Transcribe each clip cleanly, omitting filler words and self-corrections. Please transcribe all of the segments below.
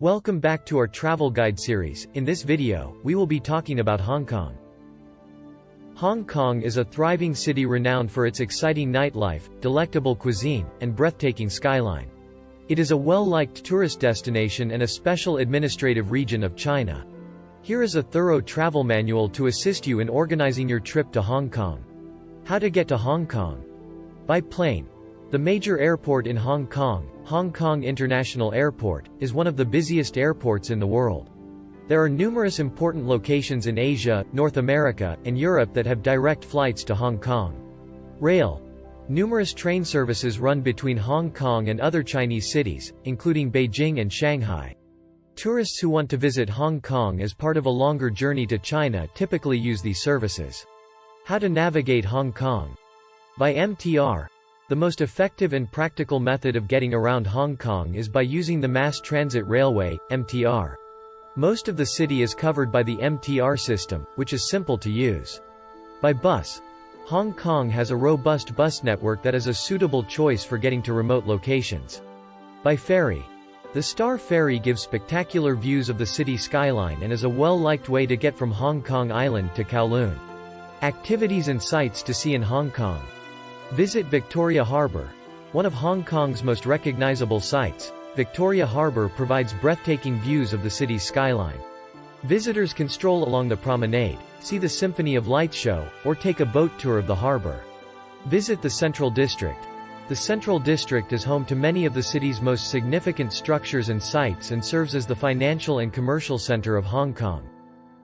Welcome back to our travel guide series. In this video, we will be talking about Hong Kong. Hong Kong is a thriving city renowned for its exciting nightlife, delectable cuisine, and breathtaking skyline. It is a well-liked tourist destination and a special administrative region of China. Here is a thorough travel manual to assist you in organizing your trip to Hong Kong. How to get to Hong Kong. By plane. The major airport in Hong Kong, Hong Kong International Airport, is one of the busiest airports in the world. There are numerous important locations in Asia, North America, and Europe that have direct flights to Hong Kong. Rail. Numerous train services run between Hong Kong and other Chinese cities, including Beijing and Shanghai. Tourists who want to visit Hong Kong as part of a longer journey to China typically use these services. How to navigate Hong Kong. By MTR. The most effective and practical method of getting around Hong Kong is by using the Mass Transit Railway, MTR. Most of the city is covered by the MTR system, which is simple to use. By bus. Hong Kong has a robust bus network that is a suitable choice for getting to remote locations. By ferry. The Star Ferry gives spectacular views of the city skyline and is a well-liked way to get from Hong Kong Island to Kowloon. Activities and sights to see in Hong Kong. Visit Victoria Harbour. One of Hong Kong's most recognizable sights, Victoria Harbour provides breathtaking views of the city's skyline. Visitors can stroll along the promenade, see the Symphony of Light show, or take a boat tour of the harbour. Visit the Central District. The Central District is home to many of the city's most significant structures and sites and serves as the financial and commercial center of Hong Kong.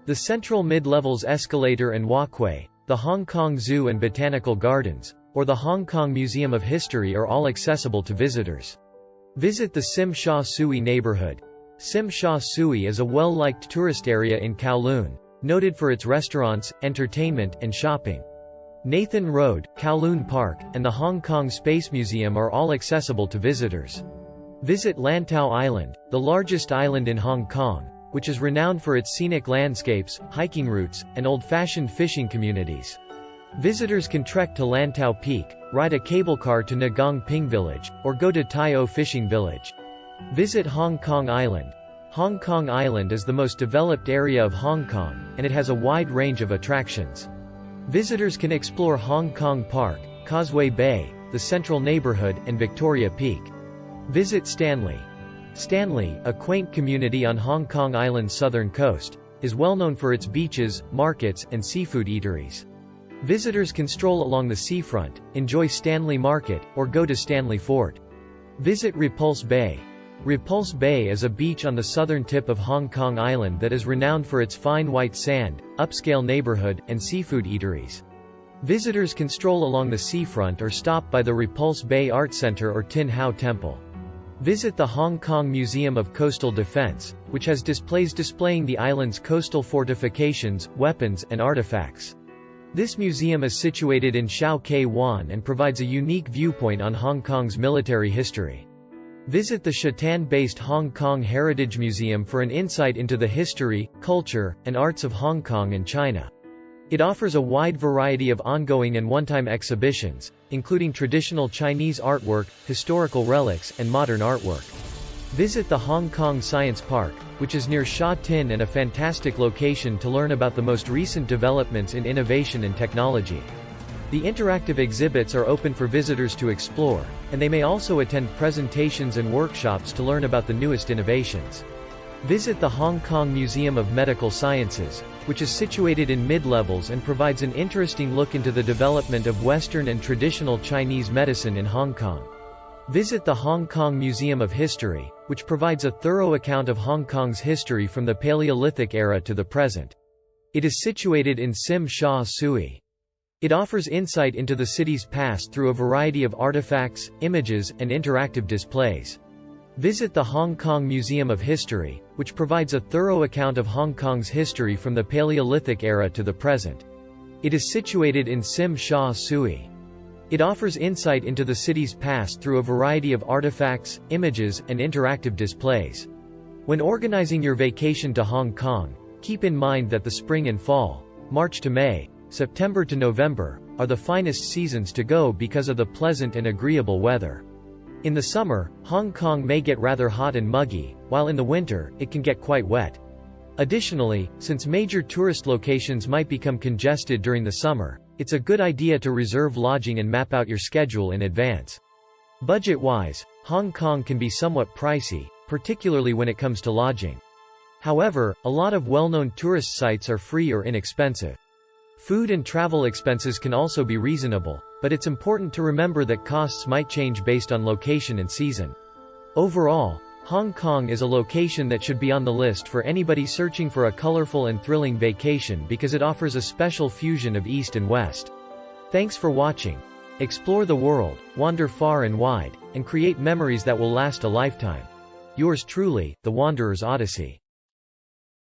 The Central Mid-Levels Escalator and Walkway, the Hong Kong Zoo and Botanical Gardens, or the Hong Kong Museum of History are all accessible to visitors. Visit the Tsim Sha Tsui neighborhood. Tsim Sha Tsui is a well-liked tourist area in Kowloon, noted for its restaurants, entertainment, and shopping. Nathan Road, Kowloon Park, and the Hong Kong Space Museum are all accessible to visitors. Visit Lantau Island, the largest island in Hong Kong, which is renowned for its scenic landscapes, hiking routes, and old-fashioned fishing communities. Visitors can trek to Lantau Peak, ride a cable car to Ngong Ping Village, or go to Tai O Fishing Village. Visit Hong Kong Island. Hong Kong Island is the most developed area of Hong Kong, and it has a wide range of attractions. Visitors can explore Hong Kong Park, Causeway Bay, the Central Neighborhood, and Victoria Peak. Visit Stanley. Stanley, a quaint community on Hong Kong Island's southern coast, is well known for its beaches, markets, and seafood eateries. Visitors can stroll along the seafront, enjoy Stanley Market, or go to Stanley Fort. Visit Repulse Bay. Repulse Bay is a beach on the southern tip of Hong Kong Island that is renowned for its fine white sand, upscale neighborhood, and seafood eateries. Visitors can stroll along the seafront or stop by the Repulse Bay Art Center or Tin Hau Temple. Visit the Hong Kong Museum of Coastal Defense, which has displays displaying the island's coastal fortifications, weapons, and artifacts. This museum is situated in Shau Kei Wan and provides a unique viewpoint on Hong Kong's military history. Visit the Shatan-based Hong Kong Heritage Museum for an insight into the history, culture, and arts of Hong Kong and China. It offers a wide variety of ongoing and one-time exhibitions, including traditional Chinese artwork, historical relics, and modern artwork. Visit the Hong Kong Science Park, which is near Sha Tin and a fantastic location to learn about the most recent developments in innovation and technology. The interactive exhibits are open for visitors to explore, and they may also attend presentations and workshops to learn about the newest innovations. Visit the Hong Kong Museum of Medical Sciences, which is situated in mid-levels and provides an interesting look into the development of Western and traditional Chinese medicine in Hong Kong. Visit the Hong Kong Museum of History, which provides a thorough account of Hong Kong's history from the Paleolithic era to the present. It is situated in Tsim Sha Tsui. It offers insight into the city's past through a variety of artifacts, images, and interactive displays. Visit the Hong Kong Museum of History, which provides a thorough account of Hong Kong's history from the Paleolithic era to the present. It is situated in Tsim Sha Tsui. It offers insight into the city's past through a variety of artifacts, images, and interactive displays. When organizing your vacation to Hong Kong, keep in mind that the spring and fall, March to May, September to November, are the finest seasons to go because of the pleasant and agreeable weather. In the summer, Hong Kong may get rather hot and muggy, while in the winter, it can get quite wet. Additionally, since major tourist locations might become congested during the summer, it's a good idea to reserve lodging and map out your schedule in advance. Budget-wise, Hong Kong can be somewhat pricey, particularly when it comes to lodging. However, a lot of well-known tourist sites are free or inexpensive. Food and travel expenses can also be reasonable, but it's important to remember that costs might change based on location and season. Overall, Hong Kong is a location that should be on the list for anybody searching for a colorful and thrilling vacation because it offers a special fusion of East and West. Thanks for watching. Explore the world, wander far and wide, and create memories that will last a lifetime. Yours truly, The Wanderer's Odyssey.